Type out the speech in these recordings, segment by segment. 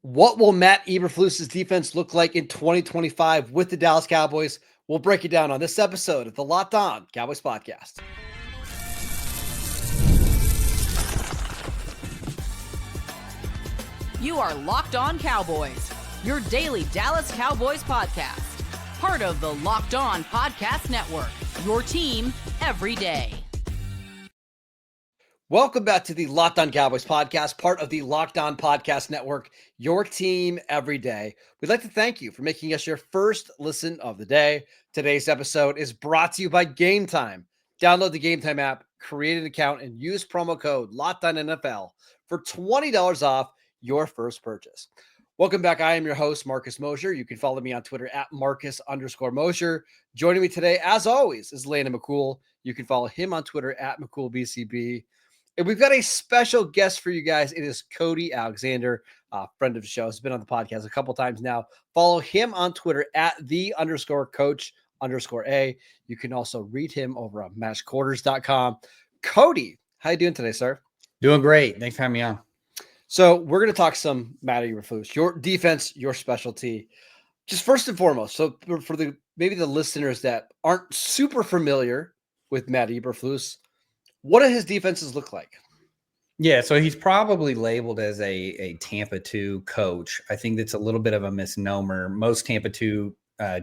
What will Matt Eberflus's defense look like in 2025 with the Dallas Cowboys? We'll break it down on this episode of the Locked On Cowboys podcast. You are Locked On Cowboys, your daily Dallas Cowboys podcast. Part of the Locked On Podcast Network, your team every day. Welcome back to the Locked On Cowboys podcast, part of the Locked On Podcast Network, your team every day. We'd like to thank you for making us your first listen of the day. Today's episode is brought to you by Gametime. Download the Gametime app, create an account, and use promo code LOCKEDONNFL for $20 off your first purchase. Welcome back. I am your host, Marcus Mosher. You can follow me on Twitter at Marcus_Mosher. Joining me today, as always, is Landon McCool. You can follow him on Twitter at McCoolBCB. And we've got a special guest for you guys. It is Cody Alexander, a friend of the show. Has been on the podcast a couple times now. Follow him on Twitter at _coach_A. You can also read him over on matchquarters.com. Cody, how you doing today, sir? Doing great. Thanks for having me on. So we're going to talk some Matt Eberflus, your defense, your specialty. Just first and foremost, so for the maybe the listeners that aren't super familiar with Matt Eberflus, what do his defenses look like? Yeah, so he's probably labeled as a Tampa 2 coach. I think that's a little bit of a misnomer. Most Tampa 2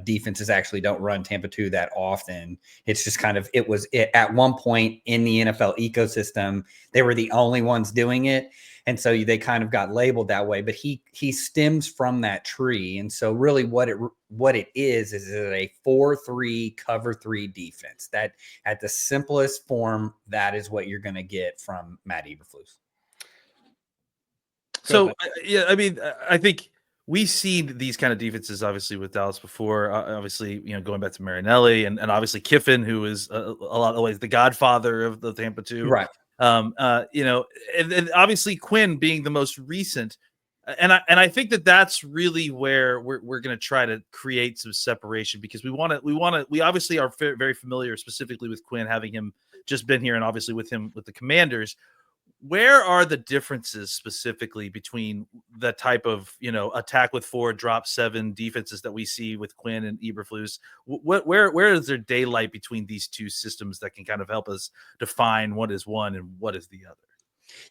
defenses actually don't run Tampa 2 that often. It's just kind of, at one point in the NFL ecosystem, they were the only ones doing it. And so they kind of got labeled that way, but he stems from that tree. And so really what it is a 4-3 cover 3 defense. That at the simplest form, that is what you're going to get from Matt Eberflus. So, yeah, I mean, I think we've seen these kind of defenses, obviously, with Dallas before. Obviously, going back to Marinelli and obviously Kiffin, who is a lot of ways the godfather of the Tampa 2. Right. And obviously Quinn being the most recent. And I think that's really where we're going to try to create some separation, because we obviously are very familiar specifically with Quinn, having him just been here, and obviously with him with the Commanders. Where are the differences specifically between the type of, attack with 4, drop 7 defenses that we see with Quinn and Eberflus? Where is there daylight between these two systems that can kind of help us define what is one and what is the other?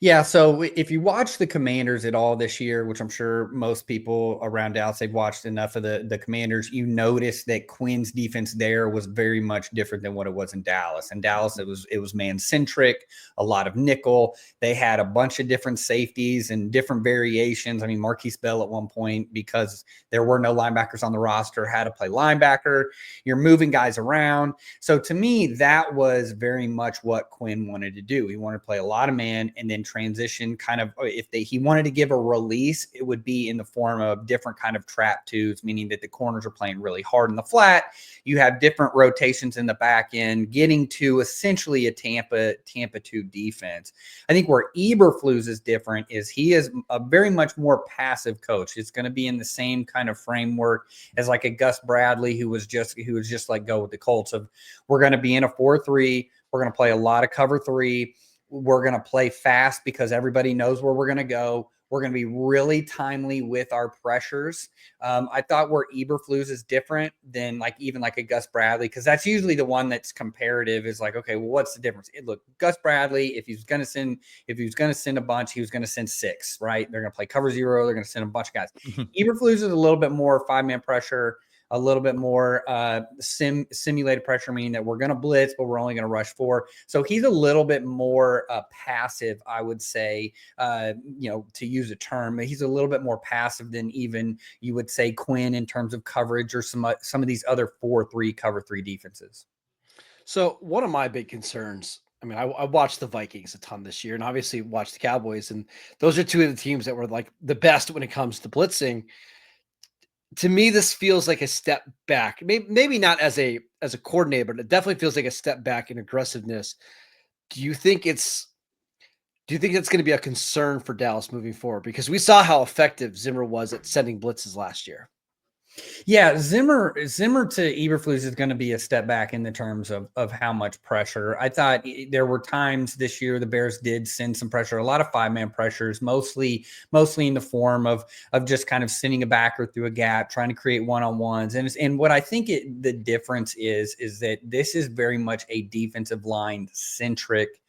Yeah, so if you watch the Commanders at all this year, which I'm sure most people around Dallas, they've watched enough of the Commanders, you notice that Quinn's defense there was very much different than what it was in Dallas. In Dallas, it was man-centric, a lot of nickel. They had a bunch of different safeties and different variations. I mean, Marquise Bell at one point, because there were no linebackers on the roster, had to play linebacker. You're moving guys around. So to me, that was very much what Quinn wanted to do. He wanted to play a lot of man and then transition kind of, he wanted to give a release, it would be in the form of different kind of trap twos, meaning that the corners are playing really hard in the flat. You have different rotations in the back end, getting to essentially a Tampa 2 defense. I think where Eberflus is different is he is a very much more passive coach. It's going to be in the same kind of framework as like a Gus Bradley, who was just like go with the Colts of, we're going to be in a 4-3. We're going to play a lot of cover 3. We're going to play fast because everybody knows where we're going to go. We're going to be really timely with our pressures. I thought where Eberflus is different than even like a Gus Bradley, because that's usually the one that's comparative, is like, okay, well, what's the difference? Look, Gus Bradley, if he was going to send a bunch, he was going to send 6, right? They're going to play cover 0. They're going to send a bunch of guys. Eberflus is a little bit more 5-man pressure, a little bit more simulated pressure, meaning that we're going to blitz, but we're only going to rush 4. So he's a little bit more passive, I would say, to use a term. He's a little bit more passive than even you would say Quinn in terms of coverage, or some of these other 4-3 cover 3 defenses. So one of my big concerns, I mean, I watched the Vikings a ton this year, and obviously watched the Cowboys, and those are two of the teams that were like the best when it comes to blitzing. To me, this feels like a step back. Maybe not as a coordinator, but it definitely feels like a step back in aggressiveness. Do you think that's going to be a concern for Dallas moving forward? Because we saw how effective Zimmer was at sending blitzes last year. Yeah, Zimmer to Eberflus is going to be a step back in the terms of how much pressure. I thought there were times this year the Bears did send some pressure, a lot of 5-man pressures, mostly in the form of just kind of sending a backer through a gap, trying to create one-on-ones. And what I think the difference is that this is very much a defensive line centric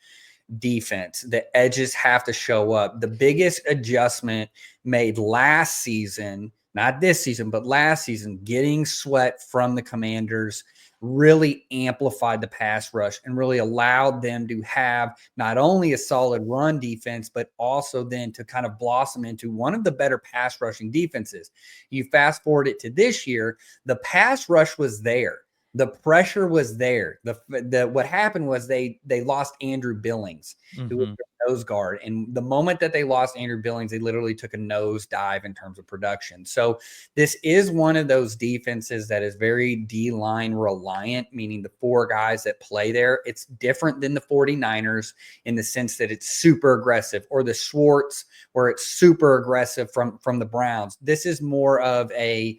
defense. The edges have to show up. The biggest adjustment made last season, not this season, but last season, getting Sweat from the Commanders really amplified the pass rush and really allowed them to have not only a solid run defense, but also then to kind of blossom into one of the better pass rushing defenses. You fast forward it to this year, the pass rush was there. The pressure was there. What happened was they lost Andrew Billings, who was their nose guard. And the moment that they lost Andrew Billings, they literally took a nose dive in terms of production. So this is one of those defenses that is very D-line reliant, meaning the 4 guys that play there. It's different than the 49ers in the sense that it's super aggressive, or the Schwartz where it's super aggressive from the Browns. This is more of a,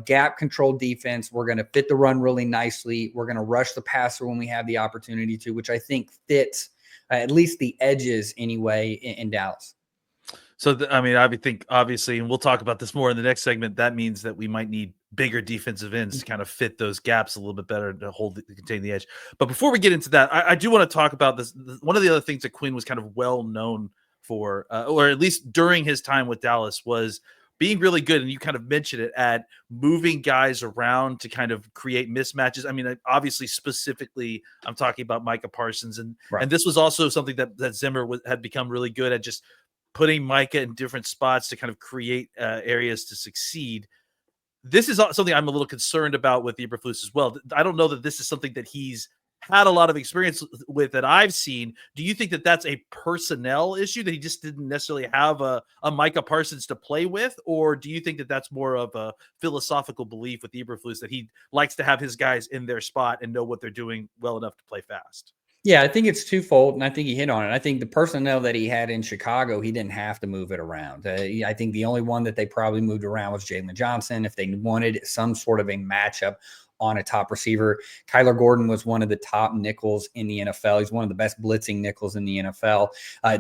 gap control defense. We're going to fit the run really nicely. We're going to rush the passer when we have the opportunity to, which I think fits at least the edges anyway in Dallas. So, I would think, obviously, and we'll talk about this more in the next segment, that means that we might need bigger defensive ends to kind of fit those gaps a little bit better to contain the edge. But before we get into that, I do want to talk about this. One of the other things that Quinn was kind of well known for, or at least during his time with Dallas, was being really good, and you kind of mentioned it, at moving guys around to kind of create mismatches. I mean, obviously, specifically, I'm talking about Micah Parsons, and this was also something that Zimmer had become really good at, just putting Micah in different spots to kind of create areas to succeed. This is something I'm a little concerned about with Eberflus as well. I don't know that this is something that he's had a lot of experience with that I've seen. Do you think that that's a personnel issue, that he just didn't necessarily have a Micah Parsons to play with? Or do you think that that's more of a philosophical belief with Eberflus, that he likes to have his guys in their spot and know what they're doing well enough to play fast? Yeah, I think it's twofold, and I think he hit on it. I think the personnel that he had in Chicago, he didn't have to move it around. I think the only one that they probably moved around was Jalen Johnson. If they wanted some sort of a matchup on a top receiver, Kyler Gordon was one of the top nickels in the NFL. He's one of the best blitzing nickels in the NFL.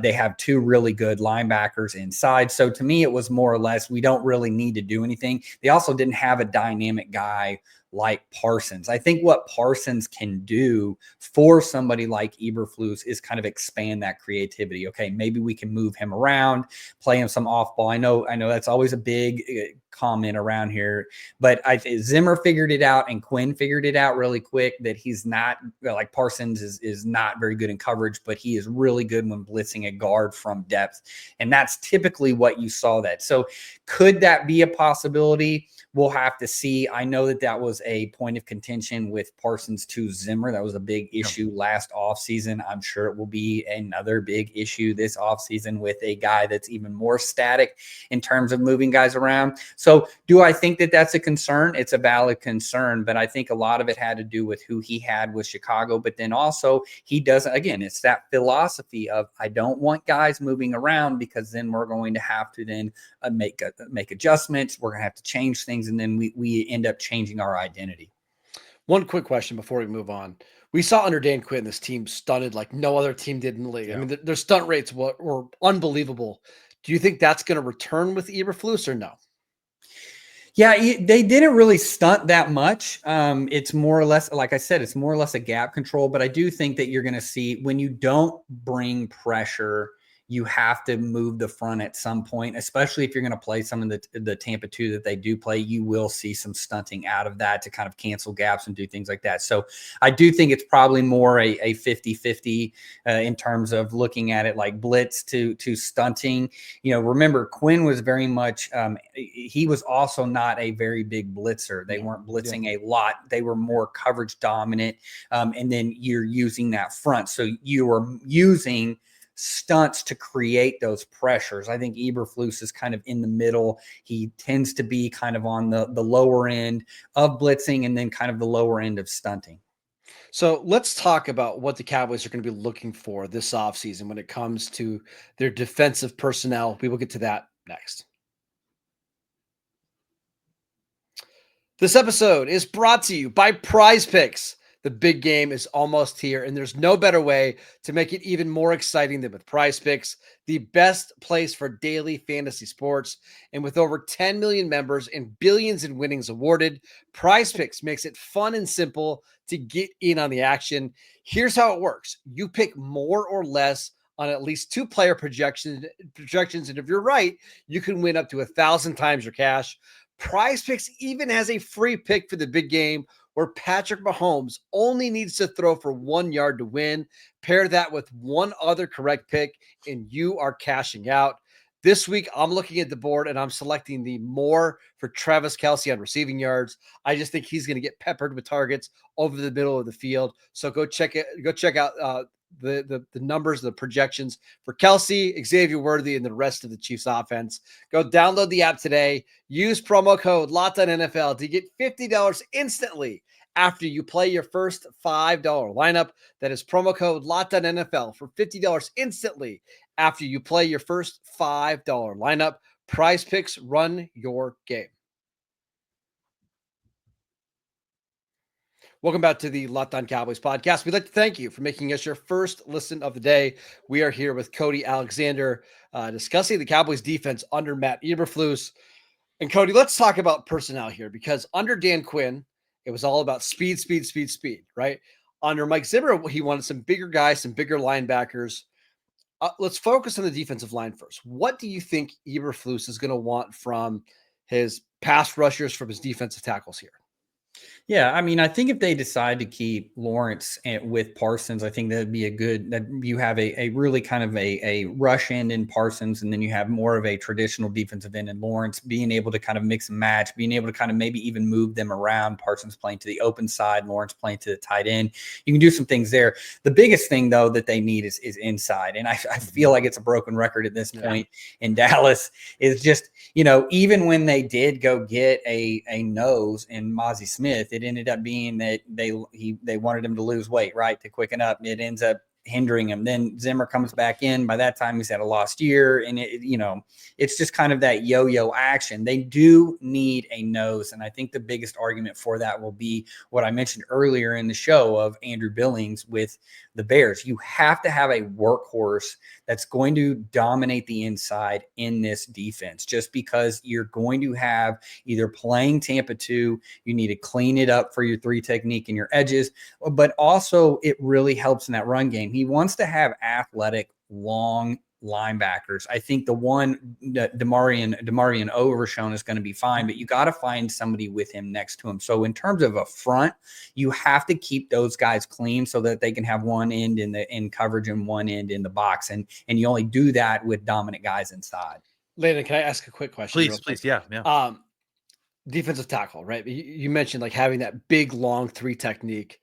They have 2 really good linebackers inside. So to me, it was more or less, we don't really need to do anything. They also didn't have a dynamic guy like Parsons. I think what Parsons can do for somebody like Eberflus is kind of expand that creativity. Okay, maybe we can move him around, play him some off ball. I know that's always a big comment around here, but Zimmer figured it out and Quinn figured it out really quick, that he's not like Parsons is not very good in coverage, but he is really good when blitzing a guard from depth. And that's typically what you saw that. So could that be a possibility? We'll have to see. I know that was a point of contention with Parsons to Zimmer. That was a big issue last offseason. I'm sure it will be another big issue this offseason with a guy that's even more static in terms of moving guys around. So do I think that that's a concern? It's a valid concern, but I think a lot of it had to do with who he had with Chicago. But then also he doesn't, again, it's that philosophy of, I don't want guys moving around, because then we're going to have to then make adjustments. We're going to have to change things. And then we end up changing our identity. One quick question before we move on. We saw under Dan Quinn, this team stunted like no other team did in the league. Yeah. I mean, their stunt rates were unbelievable. Do you think that's going to return with Eberflus or no? Yeah, they didn't really stunt that much. It's more or less, like I said, it's more or less a gap control. But I do think that you're going to see, when you don't bring pressure, you have to move the front at some point, especially if you're going to play some of the Tampa 2 that they do play. You will see some stunting out of that to kind of cancel gaps and do things like that. So I do think it's probably more a 50-50 in terms of looking at it, like blitz to stunting. Remember, Quinn was very much, he was also not a very big blitzer. They weren't blitzing a lot. They were more coverage dominant. And then you're using that front. So you were using stunts to create those pressures. I think Eberflus is kind of in the middle. He tends to be kind of on the lower end of blitzing and then kind of the lower end of stunting. So let's talk about what the Cowboys are going to be looking for this offseason when it comes to their defensive personnel. We will get to that next. This episode is brought to you by PrizePicks. The big game is almost here, and there's no better way to make it even more exciting than with PrizePicks, the best place for daily fantasy sports. And with over 10 million members and billions in winnings awarded, PrizePicks makes it fun and simple to get in on the action. Here's how it works. You pick more or less on at least 2 player projections, and if you're right, you can win up to 1,000 times your cash. PrizePicks even has a free pick for the big game where Patrick Mahomes only needs to throw for 1 yard to win. Pair that with one other correct pick, and you are cashing out. This week, I'm looking at the board and I'm selecting the more for Travis Kelce on receiving yards. I just think he's going to get peppered with targets over the middle of the field. So go check it. Go check out the numbers, the projections for Kelce, Xavier Worthy, and the rest of the Chiefs offense. Go download the app today. Use promo code LOCKEDONNFL to get $50 instantly after you play your first $5 lineup. That is promo code LOCKEDONNFL for $50 instantly after you play your first $5 lineup. PrizePicks, run your game. Welcome back to the Locked On Cowboys podcast. We'd like to thank you for making us your first listen of the day. We are here with Cody Alexander discussing the Cowboys defense under Matt Eberflus. And Cody, let's talk about personnel here, because under Dan Quinn, it was all about speed, right? Under Mike Zimmer, he wanted some bigger guys, some bigger linebackers. Let's focus on the defensive line first. What do you think Eberflus is going to want from his pass rushers, from his defensive tackles here? Yeah, I mean, I think if they decide to keep Lawrence with Parsons, I think that'd be a good, that you have a really kind of a rush end in Parsons, and then you have more of a traditional defensive end in Lawrence, being able to kind of mix and match, being able to kind of maybe even move them around. Parsons playing to the open side, Lawrence playing to the tight end. You can do some things there. The biggest thing, though, that they need is inside. And I feel like it's a broken record at this point in Dallas, is just, even when they did go get a nose in Mazi Smith, it ended up being that they wanted him to lose weight, right, to quicken up. It ends up hindering him. Then Zimmer comes back in. By that time, he's had a lost year, and it's just kind of that yo-yo action. They do need a nose, and I think the biggest argument for that will be what I mentioned earlier in the show of Andrew Billings with the Bears. You have to have a workhorse that's going to dominate the inside in this defense, just because you're going to have either playing Tampa 2, you need to clean it up for your 3 technique and your edges, but also it really helps in that run game. He wants to have athletic, long linebackers. I think the one that DeMarion Overshown is going to be fine, but you got to find somebody with him next to him. So in terms of a front, you have to keep those guys clean so that they can have one end in coverage and one end in the box. And you only do that with dominant guys inside. Landon, can I ask a quick question? Please. Yeah. Defensive tackle, right? You mentioned like having that big, long 3 technique.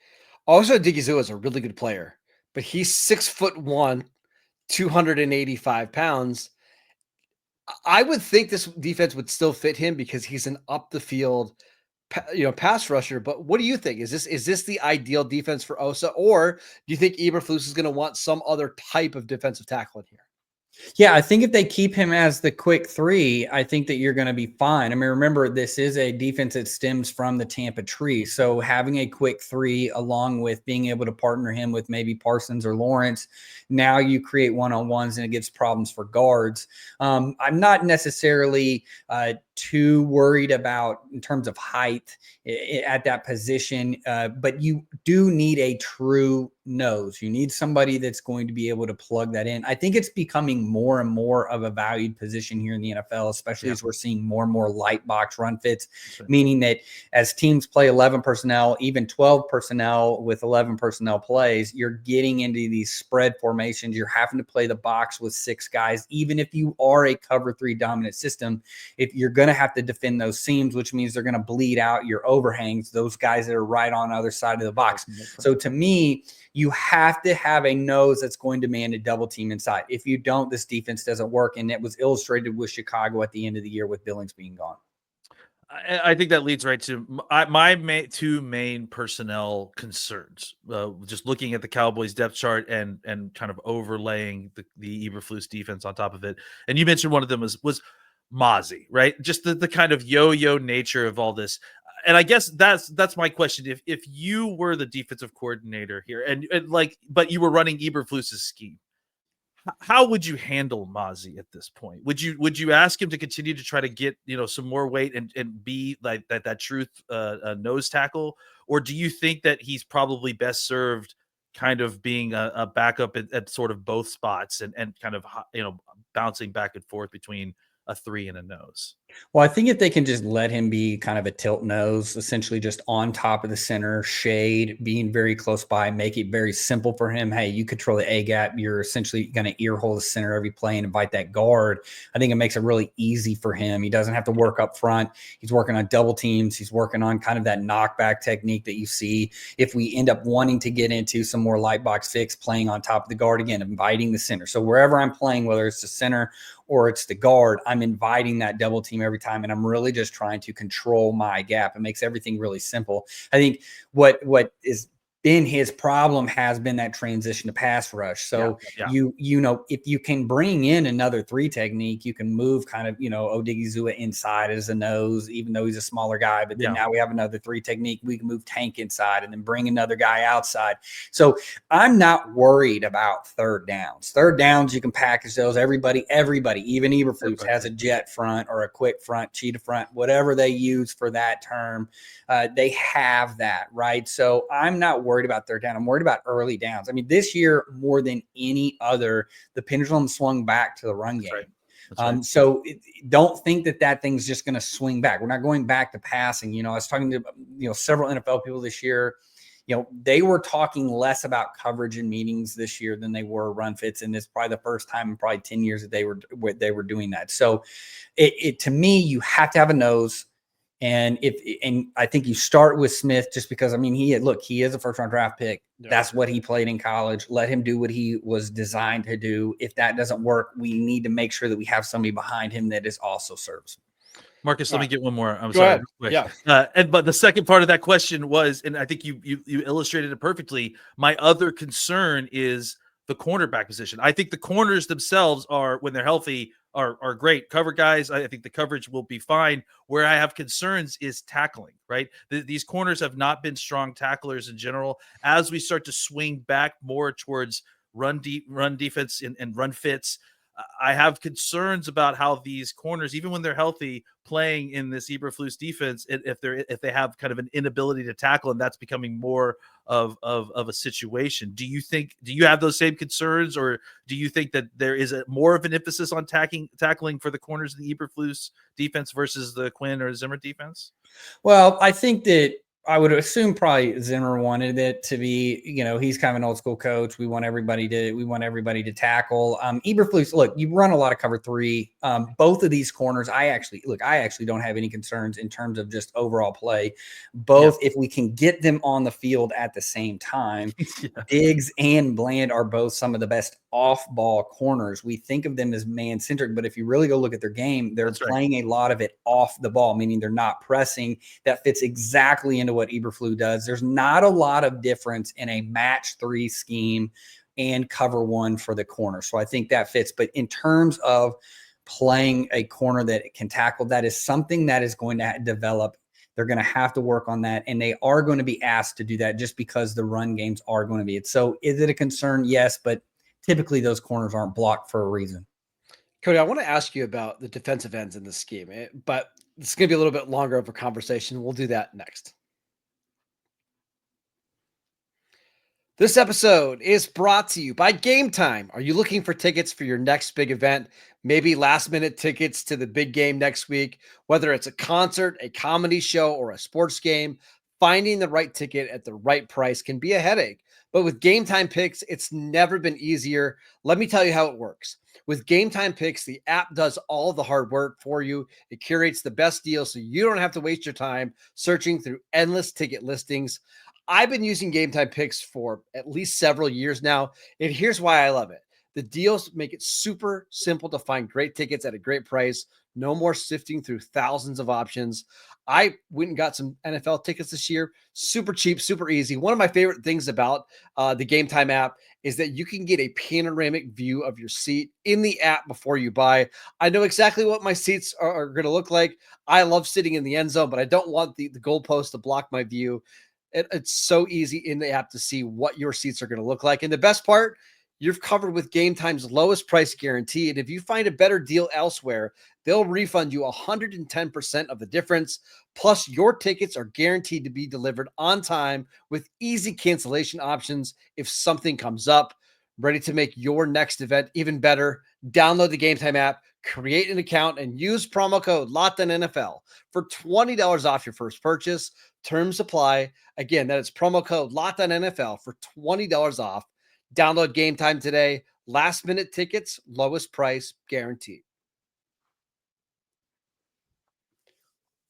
Also, Digizua is a really good player, but he's 6'1", 285 pounds. I would think this defense would still fit him because he's an up the field, pass rusher. But what do you think? Is this the ideal defense for Osa, or do you think Eberflus is going to want some other type of defensive tackle in here? Yeah, I think if they keep him as the quick 3, I think that you're going to be fine. I mean, remember, this is a defense that stems from the Tampa tree. So having a quick 3 along with being able to partner him with maybe Parsons or Lawrence, now you create one-on-ones and it gives problems for guards. I'm not necessarily too worried about in terms of height at that position, but you do need a true nose. You need somebody that's going to be able to plug that in. I think it's becoming more and more of a valued position here in the NFL, especially as we're seeing more and more light box run fits, meaning that as teams play 11 personnel, even 12 personnel with 11 personnel plays, you're getting into these spread formations. You're having to play the box with 6 guys, even if you are a cover 3 dominant system. If you're going to have to defend those seams, which means they're going to bleed out your overhangs, those guys that are right on the other side of the box. So to me, you have to have a nose that's going to man a double team inside. If you don't, this defense doesn't work. And it was illustrated with Chicago at the end of the year with Billings being gone. I think that leads right to my 2 main personnel concerns. Just looking at the Cowboys depth chart and kind of overlaying the Eberflus defense on top of it. And you mentioned one of them was Mazi, right? Just the kind of yo-yo nature of all this. and I guess that's my question. If you were the defensive coordinator here, and but you were running Eberflus's scheme, how would you handle Mazi at this point? Would you ask him to continue to try to get some more weight and be like that truth nose tackle, or do you think that he's probably best served kind of being a backup at sort of both spots and kind of bouncing back and forth between a 3 and a nose? Well, I think if they can just let him be kind of a tilt nose, essentially just on top of the center, shade, being very close by, make it very simple for him. Hey, you control the A gap. You're essentially going to ear hole the center every play and invite that guard. I think it makes it really easy for him. He doesn't have to work up front. He's working on double teams. He's working on kind of that knockback technique that you see. If we end up wanting to get into some more light box fix, playing on top of the guard again, inviting the center. So wherever I'm playing, whether it's the center or it's the guard, I'm inviting that double team every time, and I'm really just trying to control my gap. It makes everything really simple. I think what is been his problem has been that transition to pass rush. So if you can bring in another 3 technique, you can move kind of, Odigizua inside as a nose, even though he's a smaller guy. But then now we have another 3 technique. We can move Tank inside and then bring another guy outside. So I'm not worried about third downs. Third downs, you can package those. Everybody, even Eberflus has a jet front or a quick front, cheetah front, whatever they use for that term. They have that, right? So I'm not worried about third down. I'm worried about early downs. I mean, this year, more than any other, the pendulum swung back to the run game. That's right. So don't think that thing's just going to swing back. We're not going back to passing. I was talking to, several NFL people this year. They were talking less about coverage in meetings this year than they were run fits. And it's probably the first time in probably 10 years that they were doing that. So to me, you have to have a nose. And I think you start with Smith just because, he is a first round draft pick. Yeah. That's what he played in college. Let him do what he was designed to do. If that doesn't work, we need to make sure that we have somebody behind him that is also serviceable. Marcus, let me get one more. I'm Go sorry. ahead. Yeah. But the second part of that question was, and I think you illustrated it perfectly. My other concern is the cornerback position. I think the corners themselves are, when they're healthy, are great cover guys. I think the coverage will be fine. Where I have concerns is tackling, right? These corners have not been strong tacklers in general. As we start to swing back more towards run defense and run fits, I have concerns about how these corners, even when they're healthy, playing in this Eberflus defense, if they have kind of an inability to tackle, and that's becoming more of a situation. Do you have those same concerns, or do you think that there is more of an emphasis on tackling for the corners in the Eberflus defense versus the Quinn or Zimmer defense? Well, I think that I would assume probably Zimmer wanted it to be, he's kind of an old school coach. We want everybody to tackle. Eberflus, look, you run a lot of cover 3. Both of these corners, I actually don't have any concerns in terms of just overall play. Both, if we can get them on the field at the same time. Diggs and Bland are both some of the best off-ball corners. We think of them as man-centric, but if you really go look at their game, they're playing a lot of it off the ball, meaning they're not pressing. That fits exactly into what Eberflus does. There's not a lot of difference in a match 3 scheme and cover 1 for the corner. So I think that fits. But in terms of playing a corner that can tackle, that is something that is going to develop. They're going to have to work on that, and they are going to be asked to do that just because the run games are going to be it. So is it a concern? Yes, but typically those corners aren't blocked for a reason. Cody, I want to ask you about the defensive ends in this scheme, but it's going to be a little bit longer of a conversation. We'll do that next. This episode is brought to you by Gametime. Are you looking for tickets for your next big event? Maybe last-minute tickets to the big game next week? Whether it's a concert, a comedy show, or a sports game, finding the right ticket at the right price can be a headache. But with Gametime Picks, it's never been easier. Let me tell you how it works. With Gametime Picks, the app does all the hard work for you. It curates the best deals so you don't have to waste your time searching through endless ticket listings. I've been using Gametime Picks for at least several years now, and here's why I love it. The deals make it super simple to find great tickets at a great price. No more sifting through thousands of options. I went and got some NFL tickets this year. Super cheap, super easy. One of my favorite things about the Gametime app is that you can get a panoramic view of your seat in the app before you buy. I know exactly what my seats are going to look like. I love sitting in the end zone, but I don't want the goalpost to block my view. It's so easy in the app to see what your seats are going to look like. And the best part, you're covered with Gametime's lowest price guarantee. And if you find a better deal elsewhere, they'll refund you 110% of the difference. Plus, your tickets are guaranteed to be delivered on time with easy cancellation options if something comes up. Ready to make your next event even better? Download the Gametime app, create an account, and use promo code LOCKEDONNFL for $20 off your first purchase. Terms apply. Again, that is promo code LOCKEDONNFL for $20 off. Download Gametime today. Last minute tickets, lowest price guaranteed.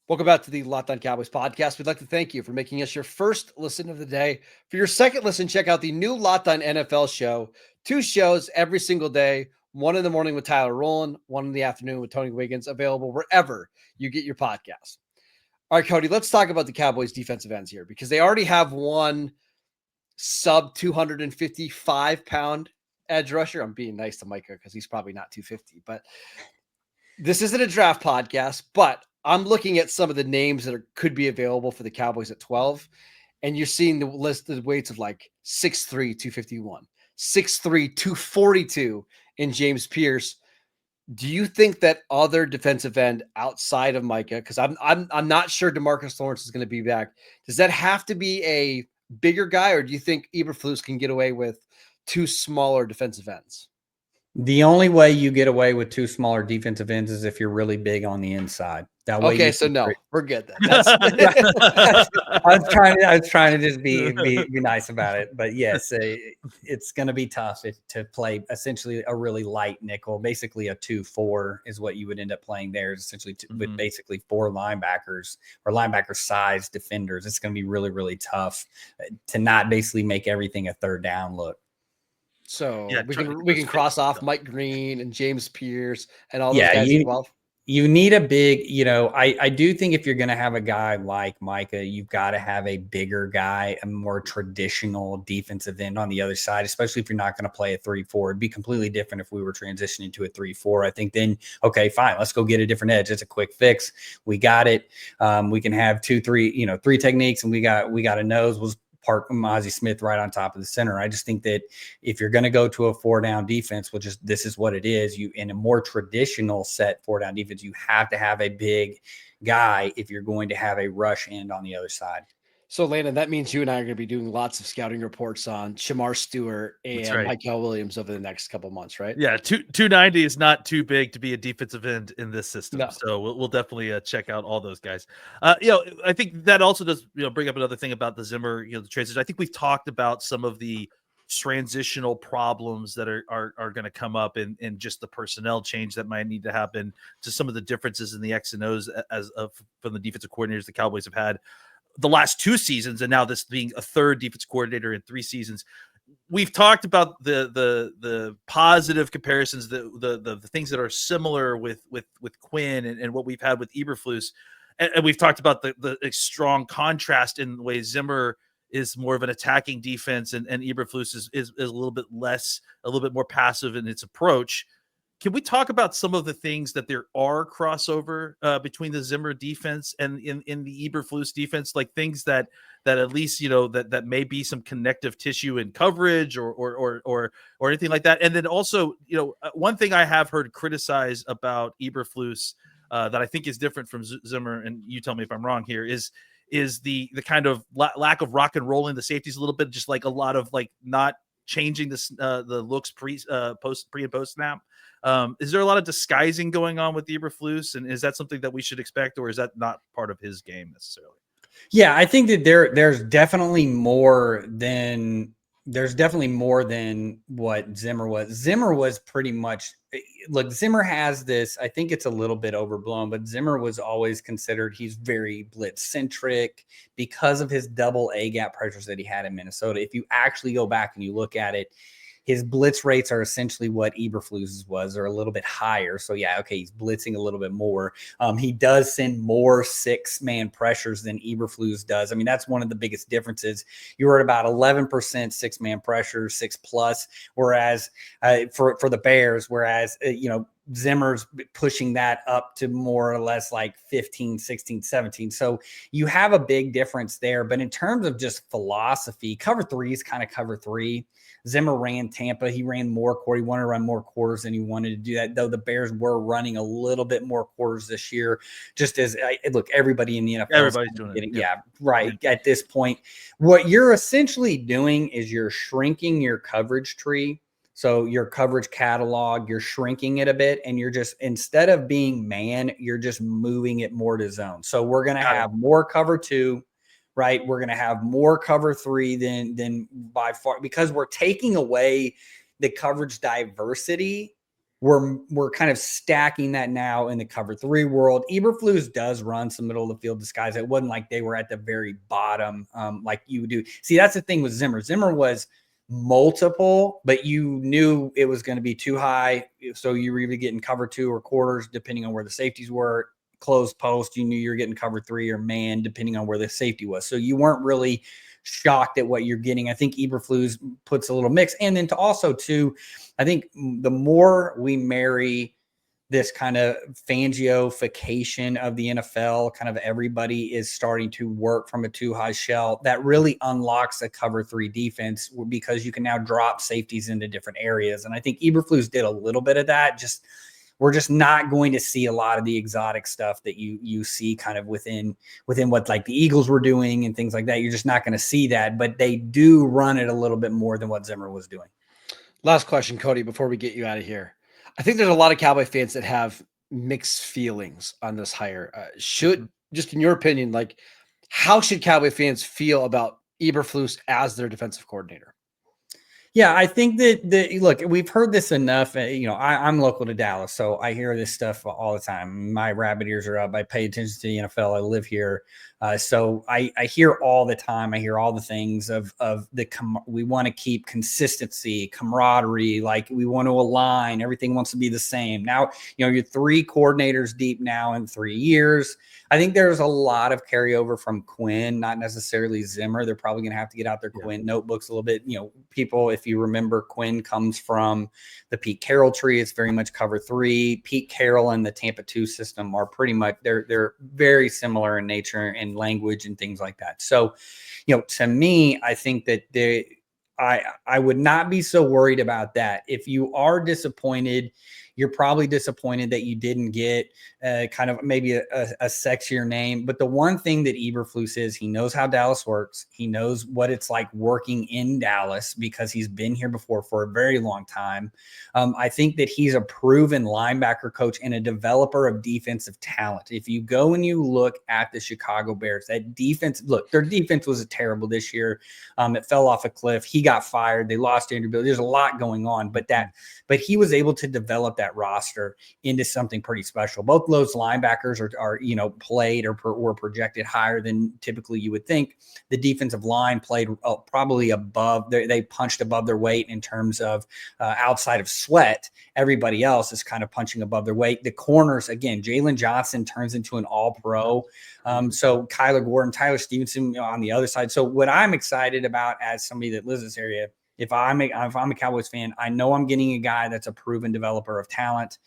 Welcome back to the Locked On Cowboys podcast. We'd like to thank you for making us your first listen of the day. For your second listen, check out the new Locked On NFL show. 2 shows every single day. 1 in the morning with Tyler Rowland, 1 in the afternoon with Tony Wiggins, available wherever you get your podcast. All right, Cody, let's talk about the Cowboys defensive ends here because they already have one sub 255-pound edge rusher. I'm being nice to Micah because he's probably not 250, but this isn't a draft podcast, but I'm looking at some of the names that could be available for the Cowboys at 12, and you're seeing the listed weights of like 6'3", 251, 6'3", 242 in James Pierce. Do you think that other defensive end outside of Micah, because I'm not sure DeMarcus Lawrence is going to be back, does that have to be a bigger guy, or do you think Eberflus can get away with 2 smaller defensive ends? The only way you get away with 2 smaller defensive ends is if you're really big on the inside. That way, okay, so no, we're good then. I was trying to just be nice about it, but yes, it's going to be tough to play essentially a really light nickel. Basically, a 2-4 is what you would end up playing there. Essentially, with basically 4 linebackers or linebacker-sized defenders. It's going to be really, really tough to not basically make everything a third down look. So yeah, we can cross off Mike Green and James Pierce and all those guys as well. You need a big, I do think if you're going to have a guy like Micah, you've got to have a bigger guy, a more traditional defensive end on the other side, especially if you're not going to play a 3-4. It'd be completely different if we were transitioning to a 3-4. I think then, okay, fine, let's go get a different edge. It's a quick fix. We got it. We can have 2-3, 3 techniques, and we got a nose. We'll park Mazi Smith right on top of the center. I just think that if you're going to go to a 4-down defense, this is what it is. You in a more traditional set 4-down defense, you have to have a big guy if you're going to have a rush end on the other side. So, Landon, that means you and I are going to be doing lots of scouting reports on Shamar Stewart and Michael Williams over the next couple of months, right? Yeah, 290 is not too big to be a defensive end in this system. No. So we'll definitely check out all those guys. I think that also does bring up another thing about the Zimmer, the transition. I think we've talked about some of the transitional problems that are going to come up in just the personnel change that might need to happen, to some of the differences in the X and O's from the defensive coordinators the Cowboys have had the last 2 seasons, and now this being a 3rd defense coordinator in 3 seasons. We've talked about the positive comparisons, the things that are similar with Quinn and what we've had with Eberflus, and we've talked about the strong contrast in the way Zimmer is more of an attacking defense and Eberflus is a little bit more passive in its approach. Can we talk about some of the things that there are crossover between the Zimmer defense and in the Eberflus defense, like things that at least that may be some connective tissue in coverage or anything like that? And then also, one thing I have heard criticized about Eberflus that I think is different from Zimmer, and you tell me if I'm wrong here, is the kind of lack of rock and roll in the safeties a little bit, just like a lot of like not changing the looks pre and post snap. Is there a lot of disguising going on with Eberflus, and is that something that we should expect, or is that not part of his game necessarily? Yeah, I think that there's definitely more than what Zimmer was. Zimmer was pretty much, look, Zimmer has this, I think it's a little bit overblown, but Zimmer was always considered, he's very blitz centric because of his double A gap pressures that he had in Minnesota. If you actually go back and you look at it, His blitz rates are essentially what Eberflus's was, or a little bit higher. So yeah, okay, he's blitzing a little bit more. He does send more 6-man pressures than Eberflus does. I mean, that's one of the biggest differences. You were at about 11% 6-man pressure, 6+, whereas for the Bears, whereas Zimmer's pushing that up to more or less like 15, 16, 17. So you have a big difference there. But in terms of just philosophy, cover 3 is kind of cover 3. Zimmer ran Tampa. He ran more quarter. He wanted to run more quarters than he wanted to do that, though the Bears were running a little bit more quarters this year. Just as look, everybody in the NFL, everybody's doing it. Yeah, right. Yeah. At this point, what you're essentially doing is you're shrinking your coverage tree. So your coverage catalog, you're shrinking it a bit, and you're just, instead of being man, you're just moving it more to zone. So we're going to have more cover 2, right? We're going to have more cover 3 than by far, because we're taking away the coverage diversity. We're kind of stacking that now in the cover 3 world. Eberflus does run some middle of the field disguise. It wasn't like they were at the very bottom like you would do. See, that's the thing with Zimmer. Zimmer was multiple, but you knew it was going to be too high. So you were either getting cover 2 or quarters, depending on where the safeties were. Closed post, you knew you were getting cover 3 or man, depending on where the safety was. So you weren't really shocked at what you're getting. I think Eberflus puts a little mix. And then I think the more we marry this kind of Fangiofication of the NFL, kind of everybody is starting to work from a 2-high shell, that really unlocks a cover 3 defense, because you can now drop safeties into different areas. And I think Eberflus did a little bit of that. We're just not going to see a lot of the exotic stuff that you see kind of within what like the Eagles were doing and things like that. You're just not going to see that, but they do run it a little bit more than what Zimmer was doing. Last question, Cody, before we get you out of here. I think there's a lot of Cowboy fans that have mixed feelings on this hire. Just in your opinion, like, how should Cowboy fans feel about Eberflus as their defensive coordinator? Yeah, I think that look, we've heard this enough. I'm local to Dallas, so I hear this stuff all the time. My rabbit ears are up. I pay attention to the NFL. I live here. So I hear all the time. I hear all the things of we want to keep consistency, camaraderie, like we want to align. Everything wants to be the same. Now, you're 3 coordinators deep now in 3 years. I think there's a lot of carryover from Quinn, not necessarily Zimmer. They're probably going to have to get out their Quinn notebooks a little bit. People, if you remember, Quinn comes from the Pete Carroll tree. It's very much cover 3. Pete Carroll and the Tampa 2 system are pretty much, they're very similar in nature and language and things like that. So, to me, I think that I would not be so worried about that. If you are disappointed, you're probably disappointed that you didn't get kind of maybe a sexier name. But the one thing that Eberflus is, he knows how Dallas works. He knows what it's like working in Dallas because he's been here before for a very long time. I think that he's a proven linebacker coach and a developer of defensive talent. If you go and you look at the Chicago Bears, that defense, look, their defense was terrible this year. It fell off a cliff. He got fired. They lost Andrew Bill. There's a lot going on, but he was able to develop that roster into something pretty special. Both those linebackers are played or were projected higher than typically you would think. The defensive line played probably above. They punched above their weight in terms of outside of Sweat. Everybody else is kind of punching above their weight. The corners, again, Jalen Johnson turns into an all-pro. So Kyler Gordon, Tyler Stevenson on the other side. So what I'm excited about as somebody that lives in this area, if I'm a Cowboys fan, I know I'm getting a guy that's a proven developer of talent.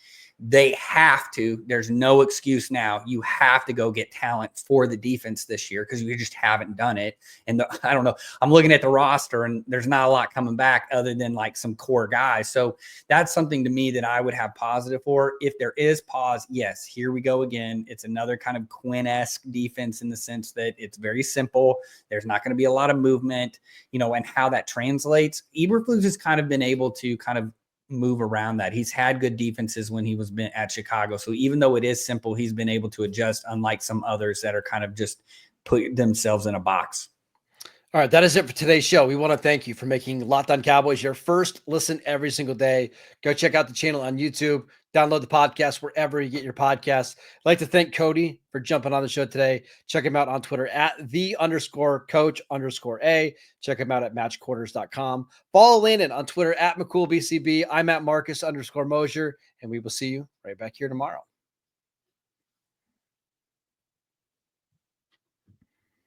They have to. There's no excuse now. You have to go get talent for the defense this year because you just haven't done it. And I don't know. I'm looking at the roster, and there's not a lot coming back other than like some core guys. So that's something to me that I would have positive for. If there is pause, yes, here we go again. It's another kind of Quinn-esque defense in the sense that it's very simple. There's not going to be a lot of movement, and how that translates. Eberflus has kind of been able to kind of move around that. He's had good defenses when he was been at Chicago. So even though it is simple, he's been able to adjust, unlike some others that are kind of just put themselves in a box. All right, that is it for today's show. We want to thank you for making Locked On Cowboys your first listen every single day. Go check out the channel on YouTube. Download the podcast wherever you get your podcasts. I'd like to thank Cody for jumping on the show today. Check him out on Twitter at @the_coach_A. Check him out at matchquarters.com. Follow Landon on Twitter at McCoolBCB. I'm at Marcus_Mosier, and we will see you right back here tomorrow.